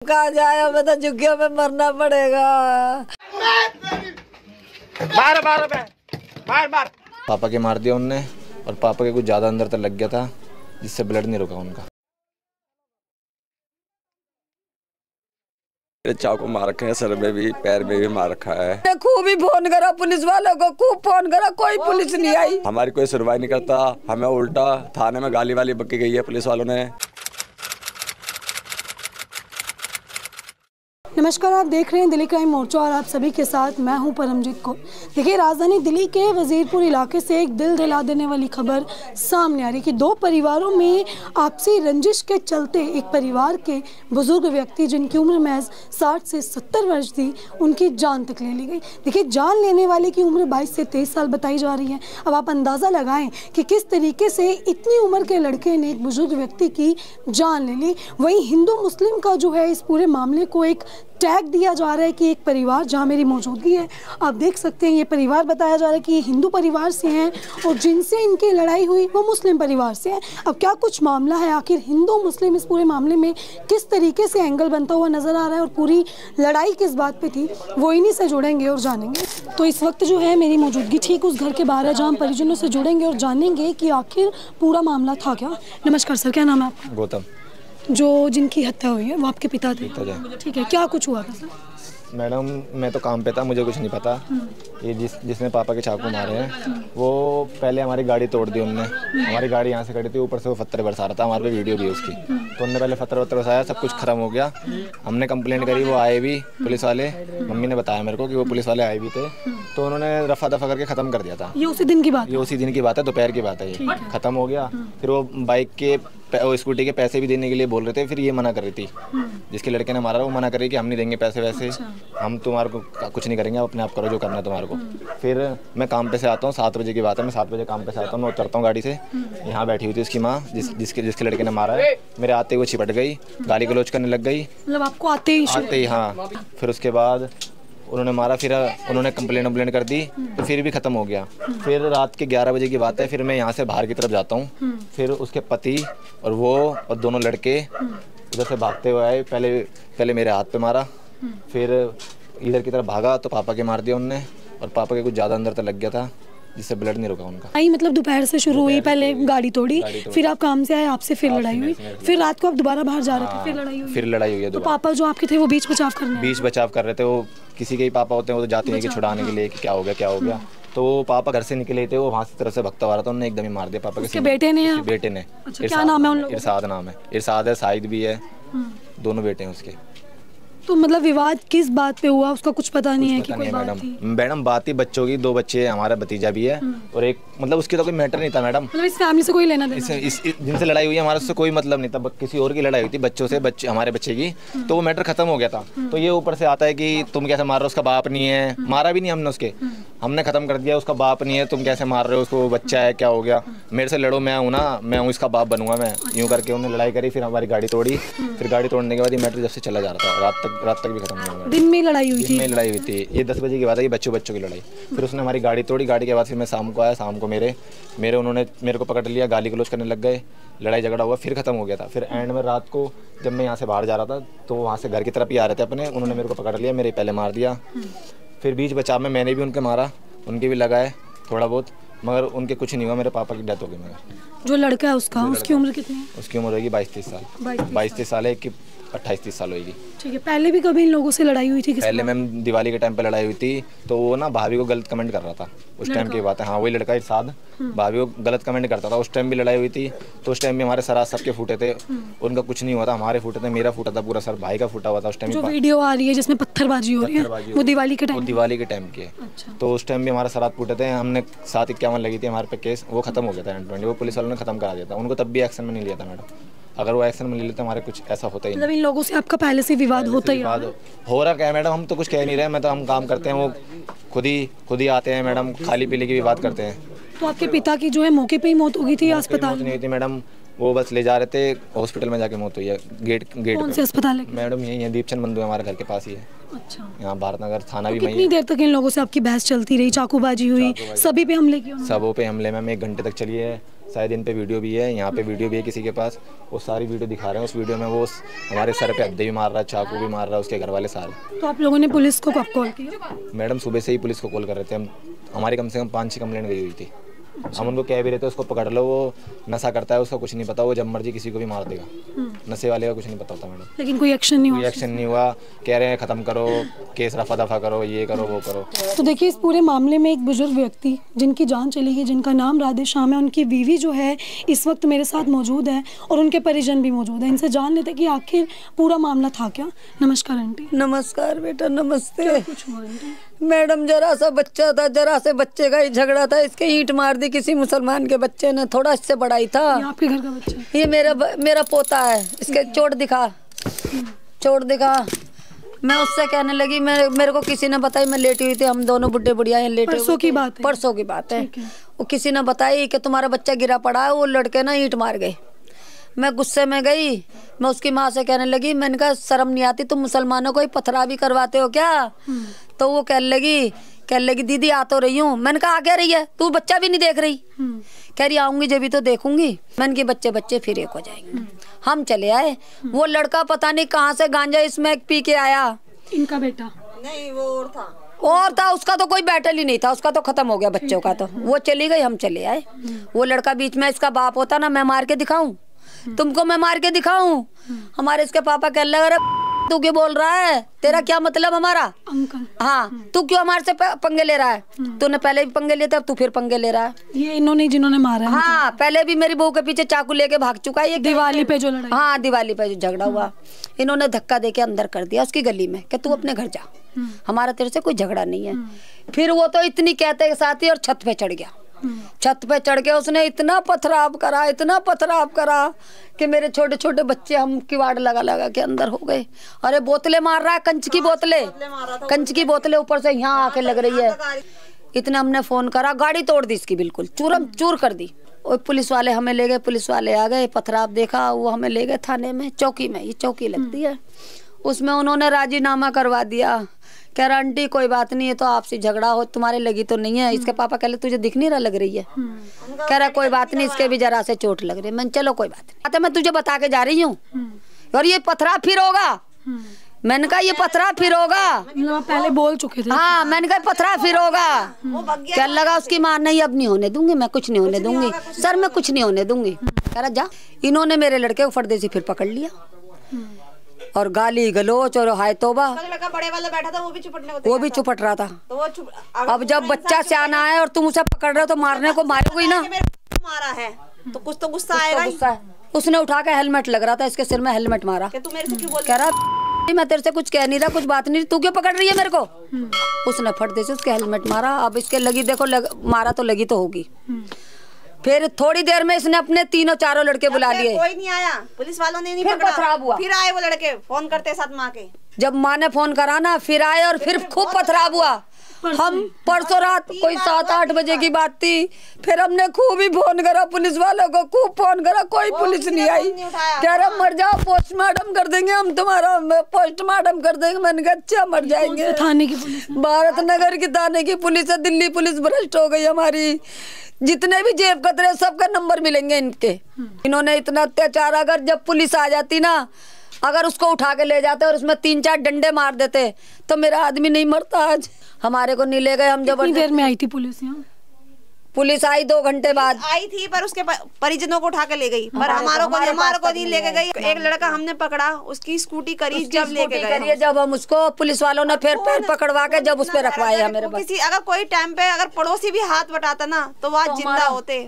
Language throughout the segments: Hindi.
कहा जाए, हमें तो झुग्गियों में मरना पड़ेगा। मार मार मार मार। पापा के मार दिया उनने और पापा के कुछ ज़्यादा अंदर तक लग गया था जिससे ब्लड नहीं रुका उनका। चाकू मार रखा है, सर में भी पैर में भी मार रखा है। खूब ही फोन करा पुलिस वालों को, खूब फोन करा, कोई पुलिस नहीं आई। हमारी कोई सुनवाई नहीं करता, हमें उल्टा थाने में गाली वाली बक गई है पुलिस वालों ने। नमस्कार, आप देख रहे हैं दिल्ली क्राइम मोर्चा और आप सभी के साथ मैं हूं परमजीत कौर। देखिए, राजधानी दिल्ली के वजीरपुर इलाके से एक दिल दहला देने वाली खबर सामने आ रही कि दो परिवारों में आपसी रंजिश के चलते एक परिवार के बुजुर्ग व्यक्ति जिनकी उम्र महज 60 से 70 वर्ष थी, उनकी जान तक ले ली गई। देखिए, जान लेने वाले की उम्र 22 से 23 साल बताई जा रही है। अब आप अंदाज़ा लगाएं कि किस तरीके से इतनी उम्र के लड़के ने एक बुजुर्ग व्यक्ति की जान ले ली। वहीं हिंदू मुस्लिम का जो है इस पूरे मामले को एक टैग दिया जा रहा है कि एक परिवार जहां मेरी मौजूदगी है, आप देख सकते हैं ये परिवार बताया जा रहा है कि ये हिंदू परिवार से हैं और जिनसे इनकी लड़ाई हुई वो मुस्लिम परिवार से हैं। अब क्या कुछ मामला है, आखिर हिंदू मुस्लिम इस पूरे मामले में किस तरीके से एंगल बनता हुआ नजर आ रहा है और पूरी लड़ाई किस बात पे थी, वो इन्हीं से जुड़ेंगे और जानेंगे। तो इस वक्त जो है मेरी मौजूदगी ठीक उस घर के बाहर है जहाँ हम परिजनों से जुड़ेंगे और जानेंगे कि आखिर पूरा मामला था क्या। नमस्कार सर, क्या नाम है आपका? गौतम। जो जिनकी हत्या हुई है वो आपके पिता थे? ठीक है, क्या कुछ हुआ था सर? मैडम, मैं तो काम पे था, मुझे कुछ नहीं पता। ये जिसने पापा के चाकू मारे हैं वो पहले हमारी गाड़ी तोड़ दी उनने। हमारी गाड़ी यहाँ से खड़ी थी, ऊपर से वो पत्थर बरसा रहा था, हमारे पे वीडियो भी है उसकी। तो उनने पहले पत्थर बरसाया, सब कुछ खत्म हो गया। हमने कंप्लेंट करी, वो आए भी पुलिस वाले। मम्मी ने बताया मेरे को कि वो पुलिस वाले आए भी थे, तो उन्होंने रफा दफा करके ख़त्म कर दिया था। ये उसी दिन की बात? ये उसी दिन की बात है, दोपहर की बात है, ये ख़त्म हो गया। फिर वो बाइक के स्कूटी के पैसे भी देने के लिए बोल रहे थे, फिर ये मना कर रही थी। जिसके लड़के ने मारा वो मना कर रही कि हम नहीं देंगे पैसे वैसे, हम तुम्हारे को कुछ नहीं करेंगे, अपने आप करो जो करना है तुम्हारे को। फिर मैं काम पे से आता हूँ, 7 बजे की बात है, मैं 7 बजे काम पे से आता हूँ, मैं उतरता हूँ गाड़ी से। यहाँ बैठी हुई थी उसकी माँ, जिसके लड़के ने मारा है। मेरे आते ही वो चिपट गई, गाली गलौज करने लग गई। मतलब आपको आते ही? हाँ। फिर उसके बाद उन्होंने मारा, फिर उन्होंने कंप्लेंट कर दी, तो फिर भी ख़त्म हो गया। फिर रात के 11 बजे की बात है, फिर मैं यहाँ से बाहर की तरफ जाता हूँ। फिर उसके पति और वो और दोनों लड़के उधर से भागते हुए आए। पहले मेरे हाथ पे मारा, फिर इधर की तरफ भागा तो पापा के मार दिया उनने और पापा के कुछ ज़्यादा अंदर तक लग गया था जिससे ब्लड नहीं रुका उनका। आई मतलब दोपहर से शुरू हुई, पहले गाड़ी तोड़ी, फिर आप काम से आए, आपसे फिर लड़ाई हुई, फिर रात को आप दोबारा बाहर जा रहे थे, फिर लड़ाई हुई। तो पापा जो आपके थे वो बीच बचाव कर रहे थे। वो किसी के ही पापा होते हैं, वो तो जाते हैं कि छुड़ाने के लिए कि क्या हो गया। तो पापा घर से निकले थे, वो वहाँ से तरफ से भगता हुआ रहा था, उन्होंने एकदम ही मार दिया पापा के बेटे ने। अच्छा, क्या नाम है उन लोगों का? इरशाद नाम है। इरशाद है, साहिद भी है, दोनों बेटे हैं उसके। तो मतलब विवाद किस बात पे हुआ उसका कुछ पता नहीं है कि कोई बात थी? मैडम बात ही बच्चों की, 2 बच्चे, हमारा भतीजा भी है और एक, मतलब उसकी तो कोई मैटर नहीं था मैडम। मतलब इस फैमिली से कोई लेना देना? जिनसे लड़ाई हुई है हमारा उससे कोई मतलब नहीं था, किसी और की लड़ाई हुई थी बच्चों से, हमारे बच्चे की, तो वो मैटर खत्म हो गया था। तो ये ऊपर से आता है कि तुम कैसे मार रहे हो, उसका बाप नहीं है। मारा भी नहीं हमने उसके, हमने खत्म कर दिया, उसका बाप नहीं है, तुम कैसे मार रहे हो उसको, बच्चा है, क्या हो गया, मेरे से लड़ो, मैं हूँ ना, मैं हूँ इसका बाप बनूंगा मैं, यूँ करके उन्होंने लड़ाई करी। फिर हमारी गाड़ी तोड़ी, फिर गाड़ी तोड़ने के बाद ये मैटर जब से चला जा रहा था, रात तक भी खत्म नहीं हुआ। दिन में लड़ाई हुई थी? ये 10 बजे की बात है, ये बच्चों की लड़ाई। फिर उसने हमारी गाड़ी तोड़ी, गाड़ी के बाद फिर मैं शाम को आया, शाम को उन्होंने मेरे को पकड़ लिया, गाली गलौज करने लग गए, लड़ाई झगड़ा हुआ, फिर खत्म हो गया था। फिर एंड में रात को जब मैं यहाँ से बाहर जा रहा था तो वहाँ से घर की तरफ ही आ रहे थे अपने, उन्होंने मेरे को पकड़ लिया, मेरे पहले मार दिया। फिर बीच बचाव में मैंने भी उनके मारा, उनके भी लगाए थोड़ा बहुत, मगर उनके कुछ नहीं हुआ, मेरे पापा की डेथ हो गई। मगर जो लड़का है उसकी उम्र कितनी है? उसकी उम्र होगी 22-23 साल। 22-23 साल है कि 28-30 साल होगी। ठीक है, पहले भी कभी इन लोगों से लड़ाई हुई थी? पहले मैम दिवाली के टाइम पे लड़ाई हुई थी, तो वो ना भाभी को गलत कमेंट कर रहा था उस टाइम की बात है। हाँ, वही लड़का इरशाद भाभी को गलत कमेंट करता था, उस टाइम भी लड़ाई हुई थी। तो उस टाइम भी हमारे सर सबके फूटे थे, उनका कुछ नहीं हुआ था, हमारे फूटे थे, मेरा फूटा था पूरा सर, भाई का फूटा हुआ था। उस टाइम जो वीडियो आ रही है जिसमें पत्थरबाजी हो रही है वो दिवाली के टाइम की है। तो उस टाइम भी हमारे सर फूटे थे, हमने 751 लगी थी हमारे पे केस, वो खत्म हो गया था 20, वो पुलिस वालों ने खत्म करा दिया था। उनको तब भी एक्शन में नहीं लिया था मैडम, अगर वो एक्शन में ले लेते हमारे कुछ ऐसा होता ही नहीं। मतलब इन लोगों से आपका पहले से विवाद होता ही हो रहा क्या मैडम, हम तो कुछ कह नहीं रहे, मैं तो हम काम करते हैं, वो खुद ही आते हैं मैडम, खाली पीली की भी बात करते हैं। तो आपके पिता की जो है मौके पे ही मौत हो गई थी या अस्पताल में? नहीं हुई थी मैडम, वो बस ले जा रहे थे, हॉस्पिटल में जाके मौत हुई है। गेट कौन से अस्पताल है मैडम? यही है, दीपचंद बंधु हमारे घर के पास ही है। अच्छा, यहाँ भारत नगर थाना भी। कितनी देर तक इन लोगों से आपकी बहस चलती रही, चाकूबाजी हुई, सभी पे हमले किए? सबों पे हमले मैम 1 घंटे तक चली है। शायद इन पे वीडियो भी है, यहाँ पे वीडियो भी है किसी के पास, वो सारी वीडियो दिखा रहे हैं। उस वीडियो में वो हमारे सर पे हद्दे भी मार रहा है, चाकू भी मार रहा है, उसके घर वाले सारे। तो आप लोगों ने पुलिस को कब कॉल किया? मैडम सुबह से ही पुलिस को कॉल कर रहे थे हम, हमारी कम से कम 5-6 कंप्लेंट गई हुई थी। हम उनको कह भी रहे थे उसको पकड़ लो, वो नशा करता है, उसका कुछ नहीं पता, वो जब मर्जी किसी को भी मार देगा। नशे वाले का कुछ नहीं पता होता मैडम। लेकिन कोई एक्शन नहीं हुआ? कोई एक्शन नहीं हुआ, कह रहे हैं ख़त्म करो केस, रफा दफा करो, ये करो वो करो। तो देखिए, इस पूरे मामले में एक बुजुर्ग व्यक्ति जिनकी जान चली गई, जिनका नाम राधे श्याम है, उनकी बीवी जो है इस वक्त मेरे साथ मौजूद है और उनके परिजन भी मौजूद हैं। इनसे जान लेते कि आखिर पूरा मामला था क्या। नमस्कार आंटी। नमस्कार बेटा, नमस्ते। कुछ हुआ आंटी? मैडम जरा सा बच्चा था, जरा से बच्चे का ही झगड़ा था, इसके ईंट मार दी किसी मुसलमान के बच्चे ने, थोड़ा इससे बड़ा ही था। ये आपके घर का बच्चा है? ये मेरा पोता है, इसके चोट दिखा। मैं उससे कहने लगी, मेरे को किसी ने बताई, मैं लेटी हुई थी, हम दोनों बुढ़े बुढ़िया लेटे। परसों की बात है? परसों की बात है। वो किसी ने बताई कि तुम्हारा बच्चा गिरा पड़ा है, वो लड़के ना ईंट मार गए। मैं गुस्से में गई, मैं उसकी माँ से कहने लगी, मैंने कहा शर्म नहीं आती, तुम मुसलमानों को ही पथरा भी करवाते हो क्या? तो वो कहने लगी दीदी आ तो रही हूँ। मैंने कहा आ क्या रही है, तू बच्चा भी नहीं देख रही? कह रही आऊंगी जब भी तो देखूंगी। मैंने कहा बच्चे फिर एक हो जाएंगे। हम चले आए, वो लड़का पता नहीं कहाँ से गांजा स्मैक पी के आया। इनका बेटा? नहीं, वो और था, उसका तो कोई बैटल ही नहीं था, उसका तो खत्म हो गया बच्चों का। तो वो चली गई, हम चले आए। वो लड़का बीच में, इसका बाप होता ना, मैं मार के दिखाऊं तुमको, मैं मार के दिखाऊं। हमारे इसके पापा कहने लगे, तू क्यों बोल रहा है, तेरा क्या मतलब हमारा? अंकल। हाँ, तू क्यों हमारे से पंगे ले रहा है? तूने पहले भी पंगे लिए थे, अब तू फिर पंगे ले रहा है। ये इन्होंने जिन्होंने मारा है? हाँ, पहले भी मेरी बहू के पीछे चाकू लेके भाग चुका है। ये दिवाली पे जो लड़ाई? हाँ, दिवाली पे जो झगड़ा हुआ, इन्होंने धक्का देके अंदर कर दिया उसकी गली में कि तू अपने घर जा, हमारा तेरे से कोई झगड़ा नहीं है। फिर वो तो इतनी कहते के साथ ही और छत पे चढ़ गया। छत पे चढ़ के उसने इतना पथराव करा कि मेरे छोटे छोटे बच्चे, हम किवाड़ लगा के अंदर हो गए। अरे बोतलें मार रहा है, कंच की बोतलें ऊपर से यहाँ आके लग रही है। इतना हमने फोन करा, गाड़ी तोड़ दी इसकी, बिल्कुल चूरम चूर कर दी। और पुलिस वाले हमें ले गए, पुलिस वाले आ गए, पथराव देखा, वो हमें ले गए थाने में, चौकी में, ये चौकी लगती है, उसमें उन्होंने राजीनामा करवा दिया। कह रहा आंटी कोई बात नहीं है, तो आपसे झगड़ा हो, तुम्हारे लगी तो नहीं है। इसके पापा कह रहे तुझे दिख नहीं रहा लग रही है? कह रहा कोई बात नहीं, इसके भी जरा से चोट लग रही है। मैंने चलो कोई बात नहीं, तो मैं तुझे बता के जा रही हूँ। और ये पथरा फिर होगा। मैंने कहा ये पथरा फिर होगा। मतलब पहले बोल चुके थे? हाँ, मैंने कहा पथरा फिर होगा। क्या लगा उसकी माँ, नहीं अब नहीं होने दूंगी, मैं कुछ नहीं होने दूंगी सर, मैं कुछ नहीं होने दूंगी। कह रहा जा। इन्होंने मेरे लड़के को फटदे से फिर पकड़ लिया और गाली गलोच और हाय तोबा। लड़का बड़े वाला बैठा था, वो भी चुपट रहा था। तो वो अब जब बच्चा सियाना है और तुम उसे पकड़ रहे हो तो मारने को मारोगे ना। मारा है तो कुछ तो गुस्सा आएगा। उसने उठा के हेलमेट लग रहा था, इसके सिर में हेलमेट मारा। तू मेरे से क्यों बोल कह रहा मैं तेरे से कुछ कह नहीं रहा, कुछ बात नहीं, तू क्यों पकड़ रही है मेरे को? उसने फट दे से उसके हेलमेट मारा। अब इसके लगी देखो, मारा तो लगी तो होगी। फिर थोड़ी देर में इसने अपने 3-4 लड़के बुला लिए। कोई नहीं आया, पुलिस वालों ने नहीं पकड़ा। हुआ। फिर आए वो लड़के, फोन करते साथ माँ के। जब माँ ने फोन करा ना, फिर आए और फिर खूब पथराव हुआ। हम परसों रात कोई 7-8 बजे की बात थी। फिर हमने खूब ही फोन करा पुलिस वालों को, खूब फोन करा, कोई पुलिस नहीं आई। कह रहा मर जाओ, पोस्टमार्टम कर देंगे हम तुम्हारा, पोस्टमार्टम कर देंगे। मैंने कहा अच्छा मर जाएंगे। थाने की पुलिस? भारत नगर की थाने की पुलिस है, दिल्ली पुलिस भ्रष्ट हो गई हमारी। जितने भी जेब कतरे सबका नंबर मिलेंगे इनके। इन्होंने इतना अत्याचार, अगर जब पुलिस आ जाती ना, अगर उसको उठा के ले जाते और उसमें 3-4 डंडे मार देते तो मेरा आदमी नहीं मरता आज। हमारे को नहीं ले गए, हम जब देर में आई थी पुलिस यहाँ? पुलिस आई 2 घंटे बाद आई थी, पर उसके परिजनों को उठा के ले गई, पर हमारे को नहीं लेके गई। एक लड़का हमने पकड़ा, उसकी स्कूटी करी, जब लेके गए, जब हम उसको पुलिस वालों ने फिर पैर पकड़वा के जब उस पे रखवाए हमारे पास। किसी अगर कोई टाइम पे अगर पड़ोसी भी हाथ बटाता ना तो वह जिंदा होते,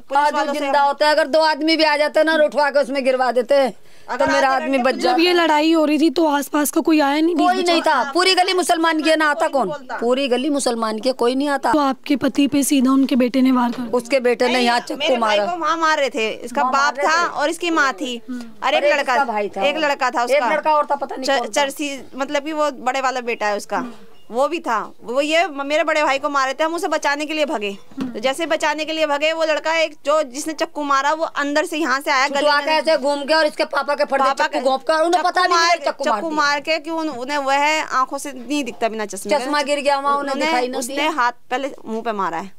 जिंदा होते। अगर 2 आदमी भी आ जाते ना, उठवा के उसमें गिरवा देते तो मेरा आदमी बच जाता। जब ये लड़ाई हो रही थी तो आसपास का कोई आया नहीं? कोई नहीं था, पूरी गली मुसलमान की, ना आता कौन? पूरी गली मुसलमान की, कोई नहीं आता। तो आपके पति पे सीधा उनके बेटे ने वार कर? उसके बेटे ने यहाँ चक्कू मारा। वहाँ मार रहे थे, इसका बाप था और इसकी माँ थी, और एक लड़का भाई था, एक लड़का था उसका, एक लड़का और था, पता नहीं चरसी, मतलब कि वो बड़े वाला बेटा है उसका, वो भी था। वो ये मेरे बड़े भाई को मारे थे, हम उसे बचाने के लिए भगे। तो जैसे बचाने के लिए भगे, वो लड़का एक जो जिसने चक्कू मारा, वो अंदर से यहाँ से आया, गली में ऐसे घूम के और इसके पापा के फट चक्कू घोंप कर, उन्हें पता नहीं चक्कू मार के कि उन्हें वह आंखों से नहीं दिखता बिना चश्मा गिर गया वहाँ, उन्होंने उसने हाथ पहले मुंह पे मारा है,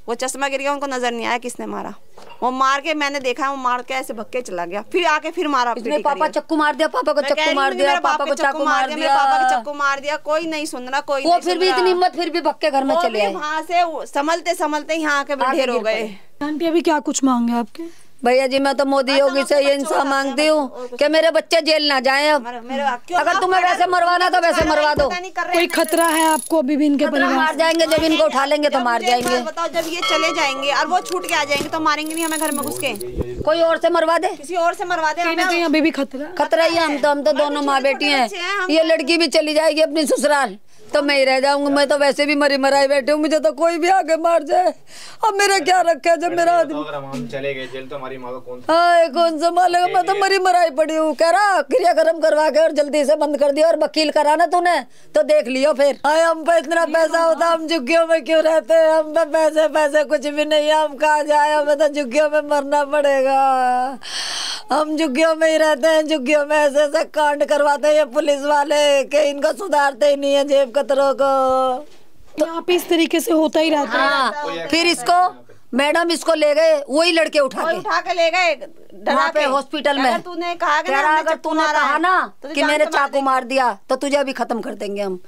वो चश्मा गिर गया, उनको नजर नहीं आया किसने मारा। वो मार के मैंने देखा, वो मार के ऐसे भक्के चला गया, फिर आके फिर मारा। पापा चक्कू मार दिया, पापा को चक्कू मार दिया, पापा को चाकू मार दिया, पापा को चक्कू मार दिया, कोई नहीं सुन रहा, कोई वो फिर भी इतनी हिम्मत, फिर भी भक्के घर में चले आए। वहाँ से संभलते संभलते यहाँ आके ढेर हो गए। आंटी अभी क्या कुछ मांगे आपके? भैया जी मैं तो मोदी योगी से ये इंसाफ मांगती हूँ कि मेरे बच्चे जेल ना जाएं। अब अगर तुम्हें वैसे मरवाना तो वैसे मरवा दो। कोई खतरा है आपको अभी भी इनके परिवार? मार जाएंगे, जब इनको उठा लेंगे तो मार जाएंगे। बताओ, जब ये चले जाएंगे और वो छूट के आ जाएंगे तो मारेंगे नहीं हमें घर में घुस के? कोई और से मरवा दे, किसी और से मरवा दे। कहीं अभी भी खतरा ही है। हम तो दोनों माँ बेटी हैं। ये लड़की भी चली जाएगी अपनी ससुराल तो मैं ही रह जाऊंगी। मैं तो वैसे भी मरी मराई बैठी हूँ, मुझे तो कोई भी आके मार जाए, अब मेरा क्या रखा जब मेरा आदमी हम चले गए जेल तो हमारी माँ को कौन संभालेगा? मैं तो मरी मराई पड़ी हूँ। कह रहा क्रियाक्रम करवा के और जल्दी से बंद कर दिया, और वकील कराना तूने तो देख लियो फिर। हम पे इतना पैसा होता, हम झुग्गियों में क्यों रहते? हम पे पैसे कुछ भी नहीं है, हम कहाँ जाए? हमें तो झुग्गियों में मरना पड़ेगा। हम झुग्गियों में ही रहते हैं, झुग्गियों में ऐसे ऐसे कांड करवाते हैं ये पुलिस वाले कि इनको सुधारते ही नहीं है जेब कतरों को। तो यहाँ पे इस तरीके से होता ही रहता है। हाँ, फिर इसको मैडम इसको ले गए, वही लड़के उठा के ले गए वहाँ पे हॉस्पिटल में। तूने कहा अगर तूने कहा ना कि मैंने चाकू मार दिया तो तुझे भी खत्म कर देंगे हम।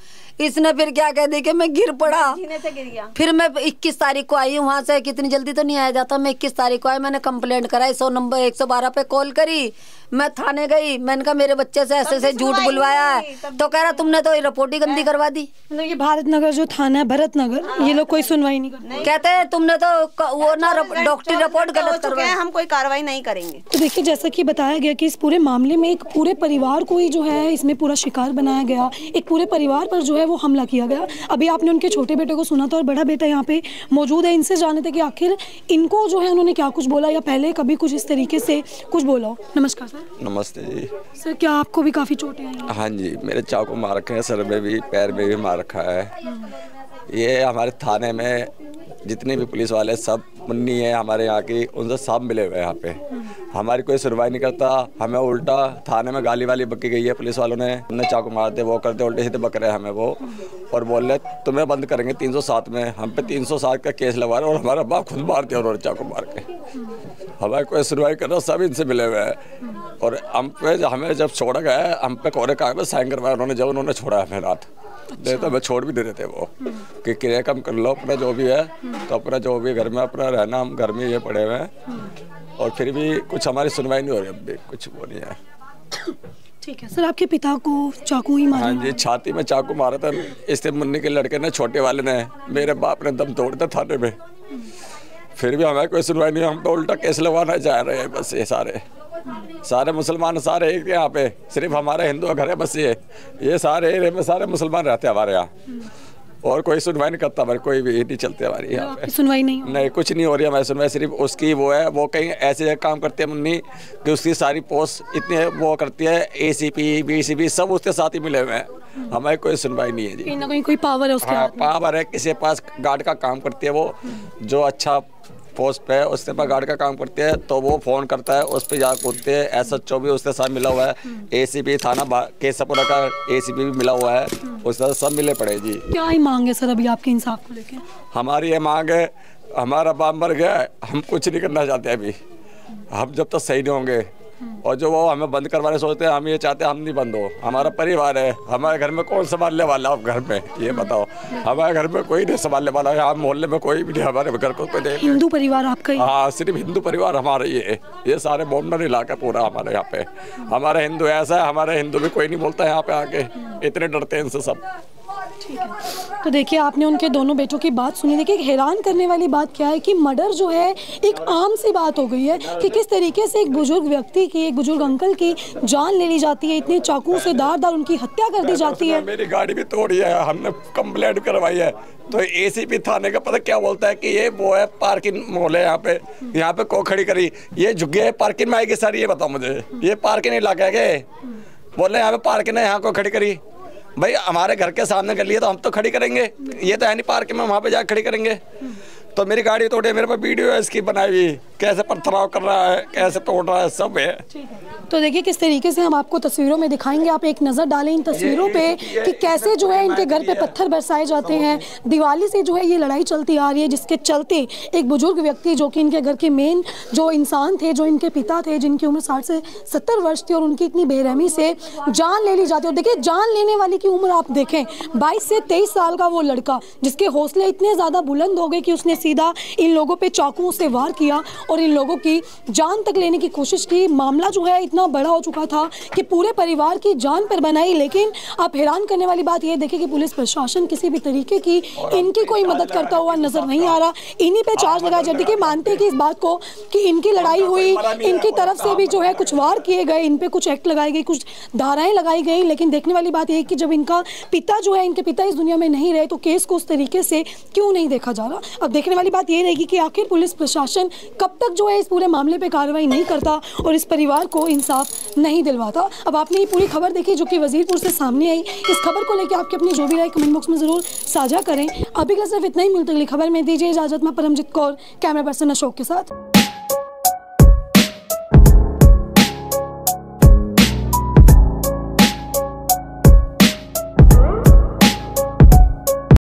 इसने फिर क्या कह दी कि मैं गिर पड़ा, से गिर गया। फिर मैं 21 तारीख को आई हूँ वहाँ से, कितनी जल्दी तो नहीं आया जाता। मैं 21 तारीख को आई, मैंने कंप्लेंट कराई, 100 नंबर 112 पे कॉल करी, मैं थाने गई, मैंने कहा मेरे बच्चे से ऐसे झूठ बुलवाया है, तो कह रहा तुमने तो रिपोर्ट ही गंदी करवा दी। मतलब ये भारत नगर जो थाना है, भरत नगर, ये लोग कोई सुनवाई नहीं करते। कहते हैं तुमने तो वो ना डॉक्टरी रिपोर्ट गलत करवाया, हम कोई कार्रवाई नहीं करेंगे। तो देखिए जैसा कि बताया गया कि इस पूरे मामले में एक पूरे परिवार को ही जो है इसमें पूरा शिकार बनाया गया, एक पूरे परिवार पर जो है वो हमला किया गया। अभी आपने उनके छोटे बेटे को सुना था और बड़ा बेटा यहाँ पे मौजूद है, इनसे जाने थे कि आखिर इनको जो है उन्होंने क्या कुछ बोला या पहले कभी कुछ इस तरीके से कुछ बोला हो। नमस्कार सर। नमस्ते जी। सर क्या आपको भी काफ़ी चोटें आई? हाँ जी, मेरे चाकू मार रखे हैं, सर में भी पैर में भी मार रखा है। ये हमारे थाने में जितने भी पुलिस वाले सब मुन्नी है हमारे यहाँ की, उनसे सब मिले हुए हैं यहाँ पे। हमारी कोई सुनवाई नहीं करता, हमें उल्टा थाने में गाली वाली बकी गई है पुलिस वालों ने, हमने चाकू मार दे, वो करते, उल्टे सीधे बक रहे हैं हमें वो, और बोल रहे तुम्हें बंद करेंगे 307 में। हम पे 307 का केस लगा रहे और हमारा बाप खुद मार दिया उन्होंने चाकू मार के। हमारी कोई सुनवाई कर रहा, सब इनसे मिले हुए हैं। और हम पे हमें जब छोड़ा गया, हम पे कोरे कागज में साइन करवाया उन्होंने, जब उन्होंने छोड़ा हमें रात नहीं तो मैं छोड़ भी दे देते वो कि क्रिया कम कर लो अपना जो भी है, तो अपना जो भी घर में अपना रहना, हम घर में ये पड़े हुए हैं और फिर भी कुछ हमारी सुनवाई नहीं हो रही, अब भी कुछ वो नहीं है। ठीक है सर, आपके पिता को चाकू ही मारा? हाँ जी, छाती में चाकू मारा था इससे मुन्नी के लड़के ने, छोटे वाले ने। मेरे बाप ने दम तोड़ दिया थाने में, फिर भी हमारी कोई सुनवाई नहीं, हम पे उल्टा केस लगवाना चाह रहे हैं। बस ये सारे मुसलमान सारे एक यहाँ पे, सिर्फ हमारे हिंदू का घर है बस ये सारे एरिया में सारे मुसलमान रहते हैं हमारे यहाँ, और कोई सुनवाई नहीं करता हमारे, कोई भी नहीं चलते हमारी यहाँ पे। सुनवाई नहीं कुछ नहीं हो रही हमारी सुनवाई, सिर्फ उसकी वो है, वो कहीं ऐसे काम करती है मुन्नी कि उसकी सारी पोस्ट इतनी वो करती है, ACP BCP सब उसके साथ ही मिले हुए हैं, हमारी कोई सुनवाई नहीं है जी। कहीं ना कहीं कोई पावर है उसके? हाँ, पावर है, किसी के पास गार्ड का काम करती है वो, जो अच्छा पोस्ट पे है उसके पास गार्ड का काम करते हैं, तो वो फोन करता है, उस पर जा कूदते हैं। SHO भी उसके साथ मिला हुआ है, ACP थाना केसपुरा का ACP भी मिला हुआ है, उसके साथ सब मिले पड़े जी। क्या ही मांग है सर अभी आपके इंसाफ को लेके? हमारी ये मांग है, हमारा बाप मर गया है, हम कुछ नहीं करना चाहते अभी, हम जब तक सही नहीं होंगे, और जो वो हमें बंद करवाने सोचते हैं, हम ये चाहते हैं हम नहीं बंद हो। हमारा परिवार है, हमारे घर में कौन संभालने वाला है घर में, ये बताओ। हमारे घर में कोई नहीं संभालने वाला है, हम मोहल्ले में कोई भी नहीं, हमारे घर को कोई नहीं। हिंदू परिवार आपका ही? हाँ, सिर्फ हिंदू परिवार हमारा ही है, ये सारे बॉम्बन इलाका पूरा हमारे यहाँ पे। हमारे हिंदू ऐसा है, हमारे हिंदू भी कोई नहीं बोलता है यहाँ पे आके, इतने डरते हैं इनसे सब। ठीक है, तो देखिए आपने उनके दोनों बेटों की बात सुनी। देखिए हैरान करने वाली बात क्या है कि मर्डर जो है एक आम सी बात हो गई है कि किस तरीके से एक बुजुर्ग व्यक्ति की, एक बुजुर्ग अंकल की जान ले ली जाती है, इतने चाकू से दार उनकी हत्या कर दी जाती है। मेरी गाड़ी भी तोड़ी है, हमने कंप्लेंट करवाई है, तो ACP थाने का पता क्या बोलता है कि ये वो है पार्किंग मॉल है यहाँ पे को खड़ी करी, ये झुग्गी पार्किंग में आएगी सर, ये बताओ मुझे, ये पार्किंग इलाका है? बोले यहाँ पे पार्किंग है, यहाँ को खड़ी करी। भाई हमारे घर के सामने गली है तो हम तो खड़ी करेंगे, ये तो है नहीं पार्क में, वहाँ पे जाकर खड़ी करेंगे। तो मेरी गाड़ी तोड़े, मेरे पास वीडियो है इसकी बनाई हुई, कैसे पथराव कर रहा है, कैसे तोड़ रहा है, सब है। तो देखिए किस तरीके से हम आपको तस्वीरों में दिखाएंगे, आप एक नज़र डालें इन तस्वीरों पे कि कैसे जो है इनके घर पे पत्थर बरसाए जाते हैं। दिवाली से जो है ये लड़ाई चलती आ रही है, जिसके चलते एक बुजुर्ग व्यक्ति जो कि इनके घर के मेन जो इंसान थे, जो इनके पिता थे, जिनकी उम्र 60 से 70 वर्ष थी, और उनकी इतनी बेरहमी से जान ले ली जाती है। और देखिए जान लेने वाले की उम्र आप देखें, 22 से 23 साल का वो लड़का, जिसके हौसले इतने ज़्यादा बुलंद हो गए कि उसने सीधा इन लोगों पे चाकुओं से वार किया और इन लोगों की जान तक लेने की कोशिश की। मामला जो है इतना बड़ा हो चुका था कि पूरे परिवार की जान पर बनाई। लेकिन आप हैरान करने वाली बात यह देखें कि पुलिस प्रशासन किसी भी तरीके की इनकी कोई मदद करता हुआ नजर नहीं आ रहा। इन्हीं पे चार्ज लगाया जाता है कि मानते हैं कि इस बात को कि इनकी लड़ाई हुई, इनकी तरफ से भी जो है कुछ वार किए गए, इन पे कुछ एक्ट लगाई गई, कुछ धाराएं लगाई गई। लेकिन देखने वाली बात यह कि जब इनका पिता जो है, इनके पिता इस दुनिया में नहीं रहे, तो केस को उस तरीके से क्यों नहीं देखा जा रहा। अब देखने वाली बात यह रहेगी कि आखिर पुलिस प्रशासन कब तक जो है इस पूरे मामले पे कार्रवाई नहीं करता और इस परिवार को इंसाफ नहीं दिलवाता। अब आपने ये पूरी खबर देखी जो कि वजीरपुर से सामने आई। इस खबर को लेकर आपकी अपनी जो भी राय कमेंट बॉक्स में जरूर साझा करें। अभी का सिर्फ इतना ही, मिलते अगली खबर में। दीजिए इजाजत, मैं परमजीत कौर, कैमरा पर्सन अशोक के साथ।